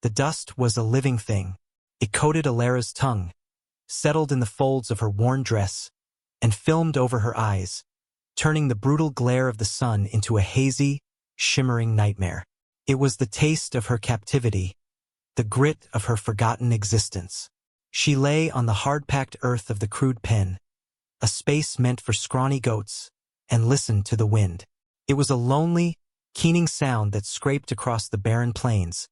The dust was a living thing. It coated Alara's tongue, settled in the folds of her worn dress, and filmed over her eyes, turning the brutal glare of the sun into a hazy, shimmering nightmare. It was the taste of her captivity, the grit of her forgotten existence. She lay on the hard-packed earth of the crude pen, a space meant for scrawny goats, and listened to the wind. It was a lonely, keening sound that scraped across the barren plains,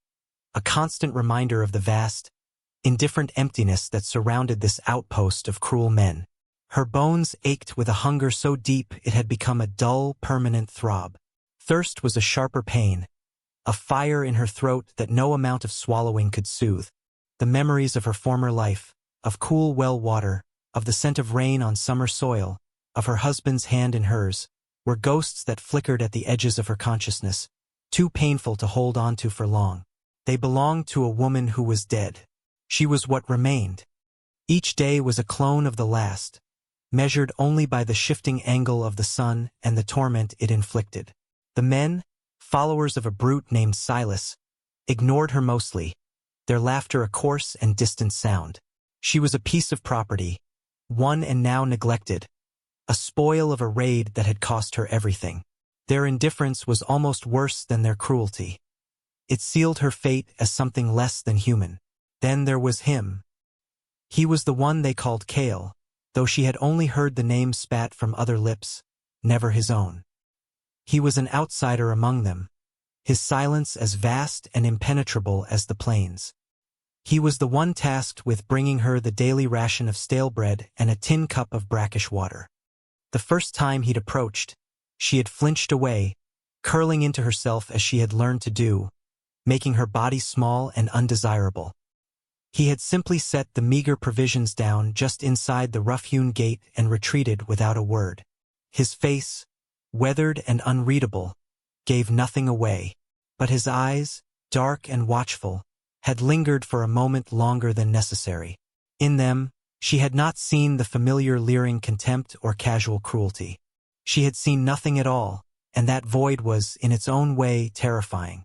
a constant reminder of the vast, indifferent emptiness that surrounded this outpost of cruel men. Her bones ached with a hunger so deep it had become a dull, permanent throb. Thirst was a sharper pain, a fire in her throat that no amount of swallowing could soothe. The memories of her former life, of cool well water, of the scent of rain on summer soil, of her husband's hand in hers, were ghosts that flickered at the edges of her consciousness, too painful to hold on to for long. They belonged to a woman who was dead. She was what remained. Each day was a clone of the last, measured only by the shifting angle of the sun and the torment it inflicted. The men, followers of a brute named Silas, ignored her mostly, their laughter a coarse and distant sound. She was a piece of property, won and now neglected, a spoil of a raid that had cost her everything. Their indifference was almost worse than their cruelty. It sealed her fate as something less than human. Then there was him. He was the one they called Kale, though she had only heard the name spat from other lips, never his own. He was an outsider among them, his silence as vast and impenetrable as the plains. He was the one tasked with bringing her the daily ration of stale bread and a tin cup of brackish water. The first time he'd approached, she had flinched away, curling into herself as she had learned to do, making her body small and undesirable. He had simply set the meager provisions down just inside the rough-hewn gate and retreated without a word. His face, weathered and unreadable, gave nothing away, but his eyes, dark and watchful, had lingered for a moment longer than necessary. In them, she had not seen the familiar leering contempt or casual cruelty. She had seen nothing at all, and that void was, in its own way, terrifying.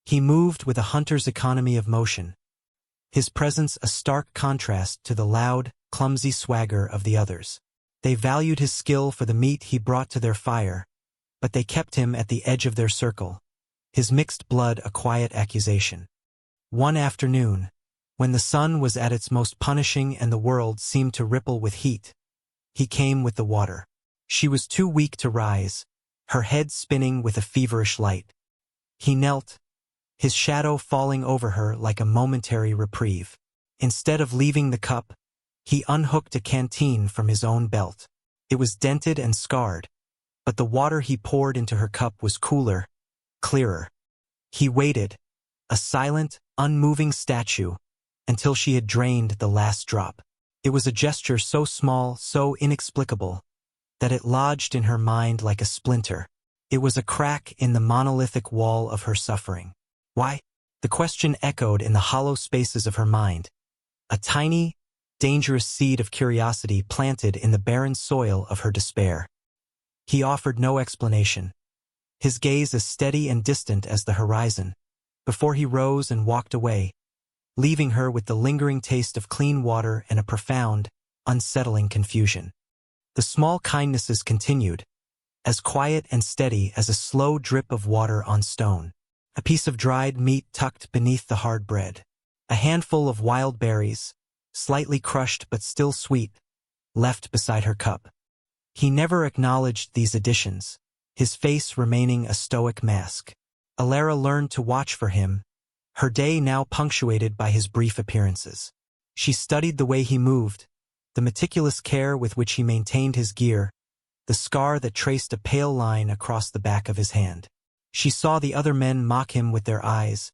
He moved with a hunter's economy of motion, his presence a stark contrast to the loud, clumsy swagger of the others. They valued his skill for the meat he brought to their fire, but they kept him at the edge of their circle, his mixed blood a quiet accusation. One afternoon, when the sun was at its most punishing and the world seemed to ripple with heat, he came with the water. She was too weak to rise, her head spinning with a feverish light. He knelt, his shadow falling over her like a momentary reprieve. Instead of leaving the cup, he unhooked a canteen from his own belt. It was dented and scarred, but the water he poured into her cup was cooler, clearer. He waited, a silent, unmoving statue, until she had drained the last drop. It was a gesture so small, so inexplicable, that it lodged in her mind like a splinter. It was a crack in the monolithic wall of her suffering. Why? The question echoed in the hollow spaces of her mind, a tiny, dangerous seed of curiosity planted in the barren soil of her despair. He offered no explanation, his gaze as steady and distant as the horizon, before he rose and walked away, leaving her with the lingering taste of clean water and a profound, unsettling confusion. The small kindnesses continued, as quiet and steady as a slow drip of water on stone. A piece of dried meat tucked beneath the hard bread. A handful of wild berries, slightly crushed but still sweet, left beside her cup. He never acknowledged these additions, his face remaining a stoic mask. Alara learned to watch for him, her day now punctuated by his brief appearances. She studied the way he moved, the meticulous care with which he maintained his gear, the scar that traced a pale line across the back of his hand. She saw the other men mock him with their eyes,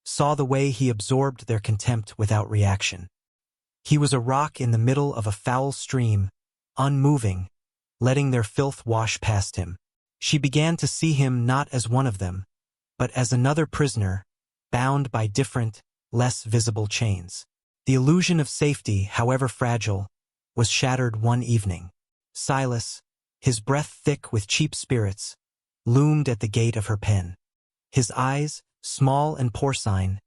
saw the way he absorbed their contempt without reaction. He was a rock in the middle of a foul stream, unmoving, letting their filth wash past him. She began to see him not as one of them, but as another prisoner, bound by different, less visible chains. The illusion of safety, however fragile, was shattered one evening. Silas, his breath thick with cheap spirits, loomed at the gate of her pen. His eyes, small and porcine,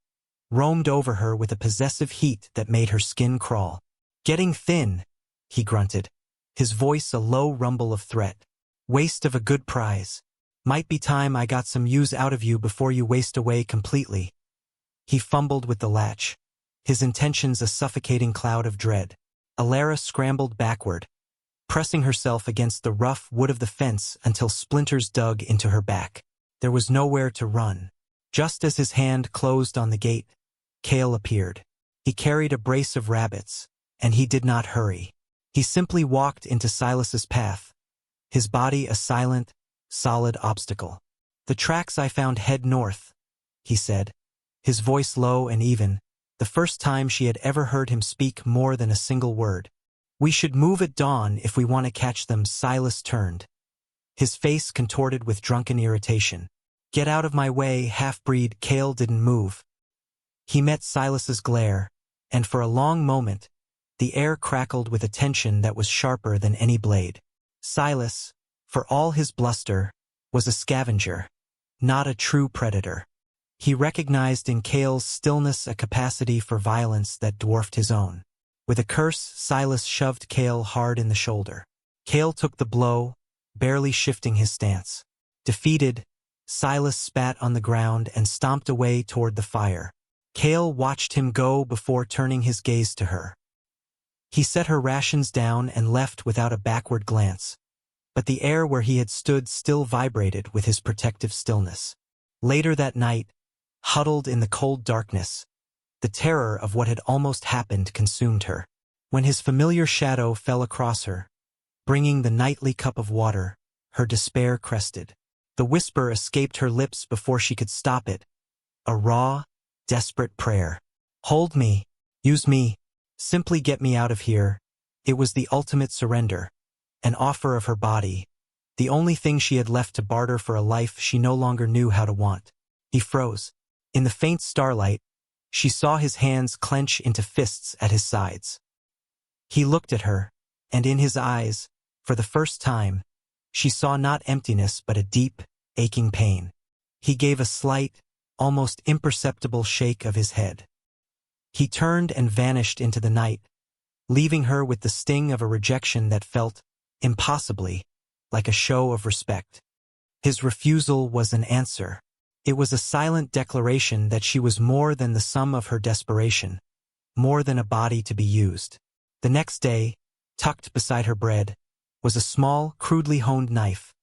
roamed over her with a possessive heat that made her skin crawl. "Getting thin," he grunted, his voice a low rumble of threat. "Waste of a good prize. Might be time I got some use out of you before you waste away completely." He fumbled with the latch, his intentions a suffocating cloud of dread. Alara scrambled backward, pressing herself against the rough wood of the fence until splinters dug into her back. There was nowhere to run. Just as his hand closed on the gate, Cale appeared. He carried a brace of rabbits, and he did not hurry. He simply walked into Silas's path, his body a silent, solid obstacle. "The tracks I found head north," he said, his voice low and even, the first time she had ever heard him speak more than a single word. "We should move at dawn if we want to catch them." Silas turned, his face contorted with drunken irritation. "Get out of my way, half-breed." Cale didn't move. He met Silas's glare, and for a long moment, the air crackled with a tension that was sharper than any blade. Silas, for all his bluster, was a scavenger, not a true predator. He recognized in Cale's stillness a capacity for violence that dwarfed his own. With a curse, Silas shoved Cale hard in the shoulder. Cale took the blow, barely shifting his stance. Defeated, Silas spat on the ground and stomped away toward the fire. Cale watched him go before turning his gaze to her. He set her rations down and left without a backward glance, but the air where he had stood still vibrated with his protective stillness. Later that night, huddled in the cold darkness, the terror of what had almost happened consumed her. When his familiar shadow fell across her, bringing the nightly cup of water, her despair crested. The whisper escaped her lips before she could stop it, a raw, desperate prayer. "Hold me, use me, simply get me out of here." It was the ultimate surrender, an offer of her body, the only thing she had left to barter for a life she no longer knew how to want. He froze. In the faint starlight, she saw his hands clench into fists at his sides. He looked at her, and in his eyes, for the first time, she saw not emptiness but a deep, aching pain. He gave a slight, almost imperceptible shake of his head. He turned and vanished into the night, leaving her with the sting of a rejection that felt, impossibly, like a show of respect. His refusal was an answer. It was a silent declaration that she was more than the sum of her desperation, more than a body to be used. The next day, tucked beside her bread, was a small, crudely honed knife,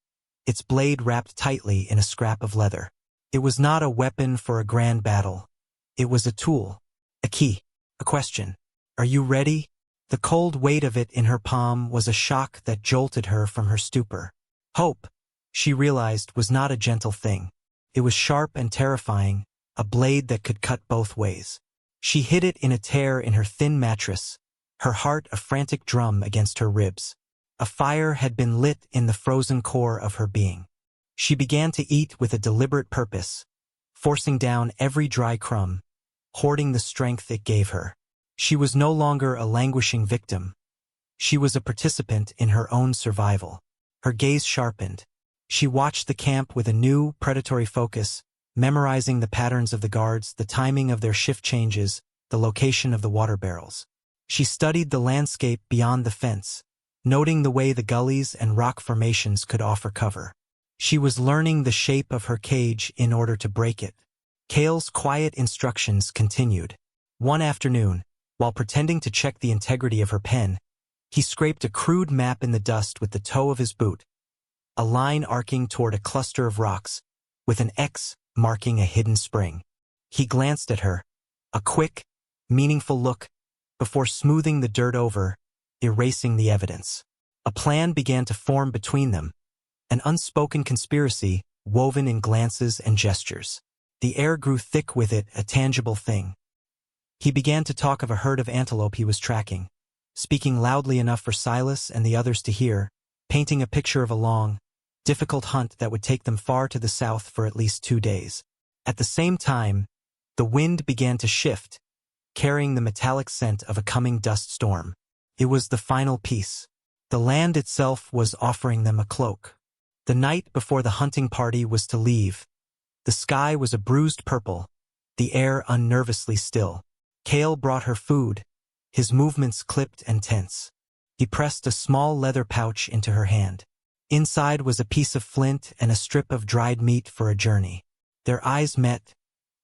its blade wrapped tightly in a scrap of leather. It was not a weapon for a grand battle. It was a tool, a key, a question. "Are you ready?" The cold weight of it in her palm was a shock that jolted her from her stupor. Hope, she realized, was not a gentle thing. It was sharp and terrifying, a blade that could cut both ways. She hid it in a tear in her thin mattress, her heart a frantic drum against her ribs. A fire had been lit in the frozen core of her being. She began to eat with a deliberate purpose, forcing down every dry crumb, hoarding the strength it gave her. She was no longer a languishing victim. She was a participant in her own survival. Her gaze sharpened. She watched the camp with a new, predatory focus, memorizing the patterns of the guards, the timing of their shift changes, the location of the water barrels. She studied the landscape beyond the fence, noting the way the gullies and rock formations could offer cover. She was learning the shape of her cage in order to break it. Cale's quiet instructions continued. One afternoon, while pretending to check the integrity of her pen, he scraped a crude map in the dust with the toe of his boot, a line arcing toward a cluster of rocks, with an X marking a hidden spring. He glanced at her, a quick, meaningful look, before smoothing the dirt over, erasing the evidence. A plan began to form between them, an unspoken conspiracy woven in glances and gestures. The air grew thick with it, a tangible thing. He began to talk of a herd of antelope he was tracking, speaking loudly enough for Silas and the others to hear, painting a picture of a long, difficult hunt that would take them far to the south for at least 2 days. At the same time, the wind began to shift, carrying the metallic scent of a coming dust storm. It was the final piece. The land itself was offering them a cloak. The night before the hunting party was to leave, the sky was a bruised purple, the air unnervously still. Kale brought her food, his movements clipped and tense. He pressed a small leather pouch into her hand. Inside was a piece of flint and a strip of dried meat for a journey. Their eyes met,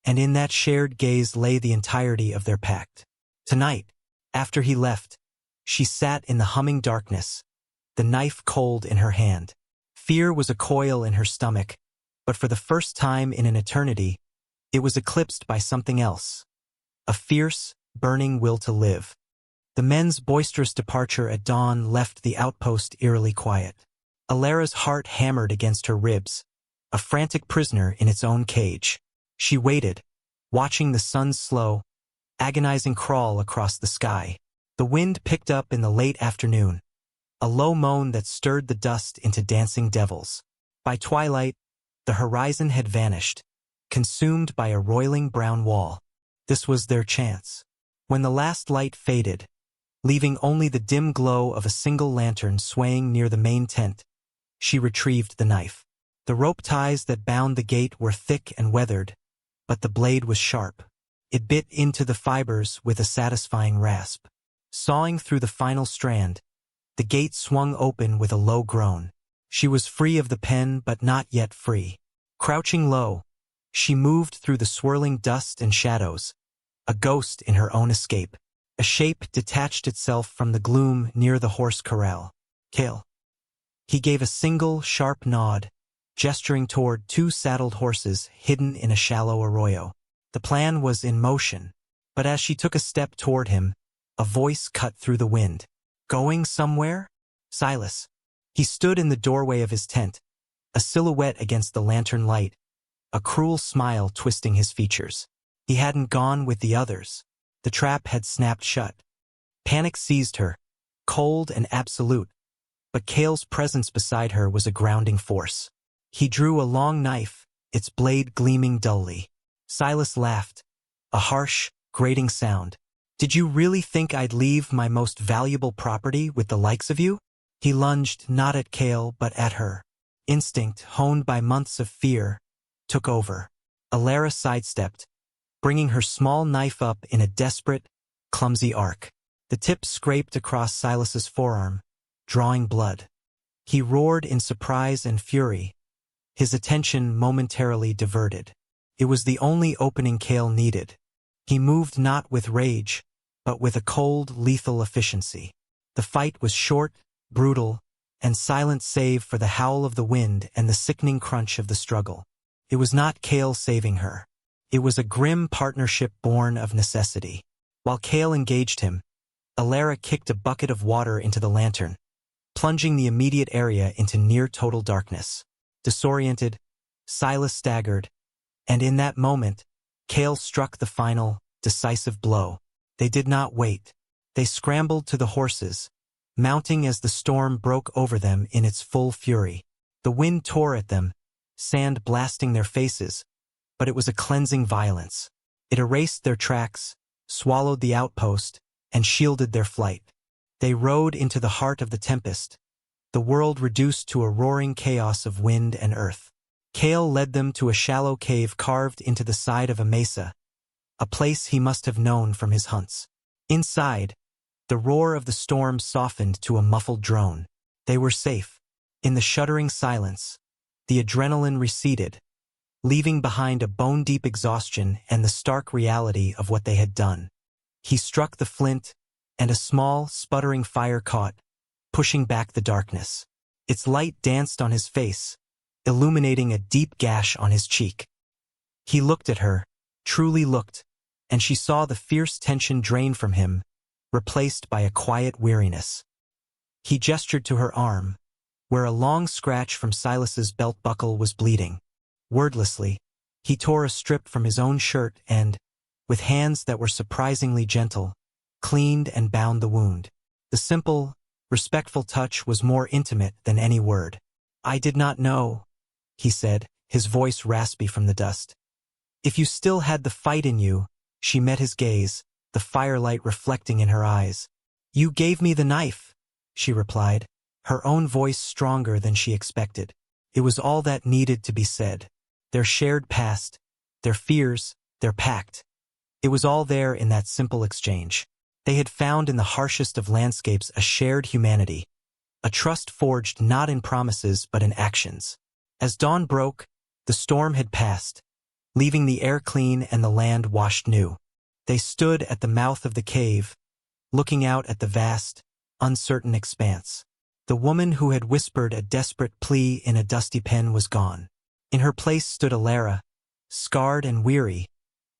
and in that shared gaze lay the entirety of their pact. Tonight, after he left, she sat in the humming darkness, the knife cold in her hand. Fear was a coil in her stomach, but for the first time in an eternity, it was eclipsed by something else. A fierce, burning will to live. The men's boisterous departure at dawn left the outpost eerily quiet. Alara's heart hammered against her ribs, a frantic prisoner in its own cage. She waited, watching the sun's slow, agonizing crawl across the sky. The wind picked up in the late afternoon, a low moan that stirred the dust into dancing devils. By twilight, the horizon had vanished, consumed by a roiling brown wall. This was their chance. When the last light faded, leaving only the dim glow of a single lantern swaying near the main tent, she retrieved the knife. The rope ties that bound the gate were thick and weathered, but the blade was sharp. It bit into the fibers with a satisfying rasp. Sawing through the final strand, the gate swung open with a low groan. She was free of the pen, but not yet free. Crouching low, she moved through the swirling dust and shadows, a ghost in her own escape. A shape detached itself from the gloom near the horse corral. Kale. He gave a single, sharp nod, gesturing toward two saddled horses hidden in a shallow arroyo. The plan was in motion, but as she took a step toward him, a voice cut through the wind. Going somewhere? Silas. He stood in the doorway of his tent, a silhouette against the lantern light, a cruel smile twisting his features. He hadn't gone with the others. The trap had snapped shut. Panic seized her, cold and absolute, but Kale's presence beside her was a grounding force. He drew a long knife, its blade gleaming dully. Silas laughed, a harsh, grating sound. Did you really think I'd leave my most valuable property with the likes of you? He lunged not at Kale but at her. Instinct, honed by months of fear, took over. Alara sidestepped, bringing her small knife up in a desperate, clumsy arc. The tip scraped across Silas's forearm, drawing blood. He roared in surprise and fury, his attention momentarily diverted. It was the only opening Kale needed. He moved not with rage, but with a cold, lethal efficiency. The fight was short, brutal, and silent save for the howl of the wind and the sickening crunch of the struggle. It was not Kale saving her. It was a grim partnership born of necessity. While Kale engaged him, Alara kicked a bucket of water into the lantern, plunging the immediate area into near-total darkness. Disoriented, Silas staggered, and in that moment, Kale struck the final, decisive blow. They did not wait. They scrambled to the horses, mounting as the storm broke over them in its full fury. The wind tore at them, sand blasting their faces, but it was a cleansing violence. It erased their tracks, swallowed the outpost, and shielded their flight. They rode into the heart of the tempest, the world reduced to a roaring chaos of wind and earth. Kale led them to a shallow cave carved into the side of a mesa, a place he must have known from his hunts. Inside, the roar of the storm softened to a muffled drone. They were safe. In the shuddering silence, the adrenaline receded, leaving behind a bone-deep exhaustion and the stark reality of what they had done. He struck the flint, and a small, sputtering fire caught, pushing back the darkness. Its light danced on his face, illuminating a deep gash on his cheek. He looked at her, truly looked, and she saw the fierce tension drain from him, replaced by a quiet weariness. He gestured to her arm, where a long scratch from Silas's belt buckle was bleeding. Wordlessly, he tore a strip from his own shirt and, with hands that were surprisingly gentle, cleaned and bound the wound. The simple, respectful touch was more intimate than any word. "I did not know," he said, his voice raspy from the dust. "If you still had the fight in you," she met his gaze, the firelight reflecting in her eyes. "You gave me the knife," she replied, her own voice stronger than she expected. It was all that needed to be said. Their shared past, their fears, their pact. It was all there in that simple exchange. They had found in the harshest of landscapes a shared humanity, a trust forged not in promises but in actions. As dawn broke, the storm had passed, leaving the air clean and the land washed new. They stood at the mouth of the cave, looking out at the vast, uncertain expanse. The woman who had whispered a desperate plea in a dusty pen was gone. In her place stood Alara, scarred and weary,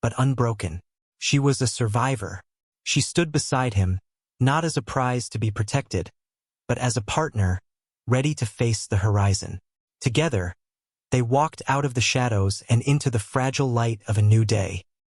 but unbroken. She was a survivor. She stood beside him, not as a prize to be protected, but as a partner, ready to face the horizon. Together, they walked out of the shadows and into the fragile light of a new day.